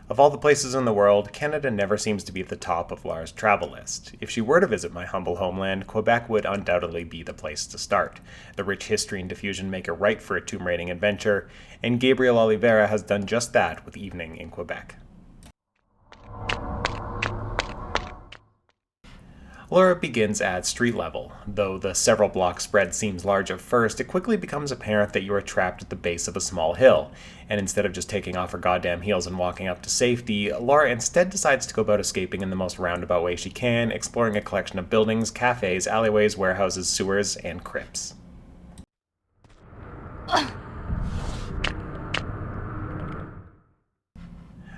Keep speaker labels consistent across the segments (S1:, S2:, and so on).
S1: Of all the places in the world, Canada never seems to be at the top of Laura's travel list. If she were to visit my humble homeland, Quebec would undoubtedly be the place to start. The rich history and diffusion make it right for a tomb raiding adventure, and Gabriel Oliveira has done just that with Evening in Quebec. Laura begins at street level. Though the several block spread seems large at first, it quickly becomes apparent that you are trapped at the base of a small hill, and instead of just taking off her goddamn heels and walking up to safety, Laura instead decides to go about escaping in the most roundabout way she can, exploring a collection of buildings, cafes, alleyways, warehouses, sewers, and crypts.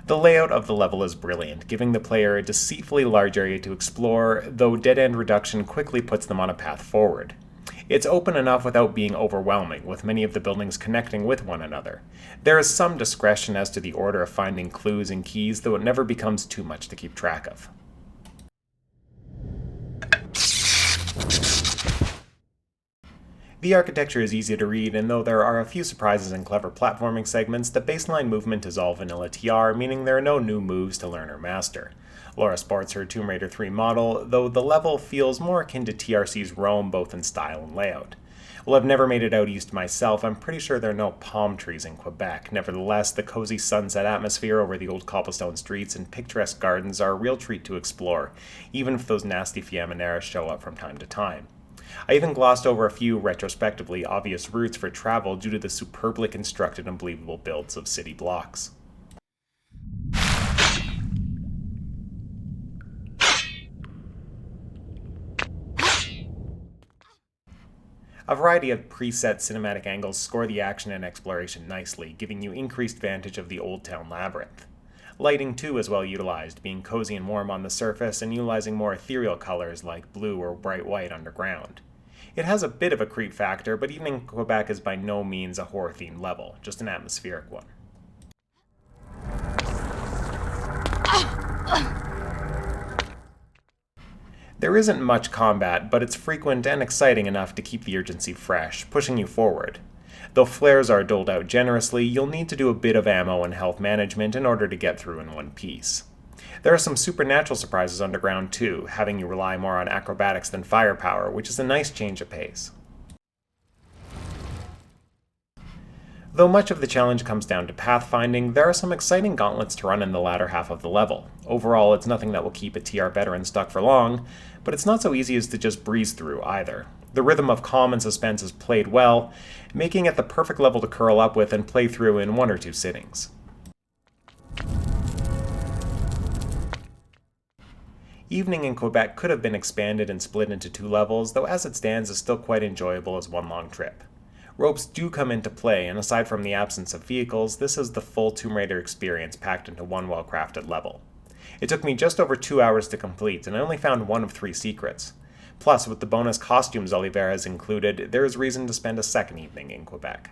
S1: The layout of the level is brilliant, giving the player a deceitfully large area to explore, though dead-end reduction quickly puts them on a path forward. It's open enough without being overwhelming, with many of the buildings connecting with one another. There is some discretion as to the order of finding clues and keys, though it never becomes too much to keep track of. The architecture is easy to read, and though there are a few surprises and clever platforming segments, the baseline movement is all vanilla TR, meaning there are no new moves to learn or master. Laura sports her Tomb Raider 3 model, though the level feels more akin to TRC's Rome both in style and layout. While I've never made it out east myself, I'm pretty sure there are no palm trees in Quebec. Nevertheless, the cozy sunset atmosphere over the old cobblestone streets and picturesque gardens are a real treat to explore, even if those nasty fiaminaras show up from time to time. I even glossed over a few retrospectively obvious routes for travel due to the superbly constructed and believable builds of city blocks. A variety of preset cinematic angles score the action and exploration nicely, giving you increased vantage of the Old Town labyrinth. Lighting too is well utilized, being cozy and warm on the surface and utilizing more ethereal colors like blue or bright white underground. It has a bit of a creep factor, but even in Quebec is by no means a horror-themed level, just an atmospheric one. There isn't much combat, but it's frequent and exciting enough to keep the urgency fresh, pushing you forward. Though flares are doled out generously, you'll need to do a bit of ammo and health management in order to get through in one piece. There are some supernatural surprises underground too, having you rely more on acrobatics than firepower, which is a nice change of pace. Though much of the challenge comes down to pathfinding, there are some exciting gauntlets to run in the latter half of the level. Overall, it's nothing that will keep a TR veteran stuck for long, but it's not so easy as to just breeze through either. The rhythm of calm and suspense is played well, making it the perfect level to curl up with and play through in 1 or 2 sittings. Evening in Quebec could have been expanded and split into 2 levels, though as it stands is still quite enjoyable as one long trip. Ropes do come into play, and aside from the absence of vehicles, this is the full Tomb Raider experience packed into one well-crafted level. It took me just over 2 hours to complete, and I only found 1 of 3 secrets. Plus, with the bonus costumes Oliveira has included, there is reason to spend a second evening in Quebec.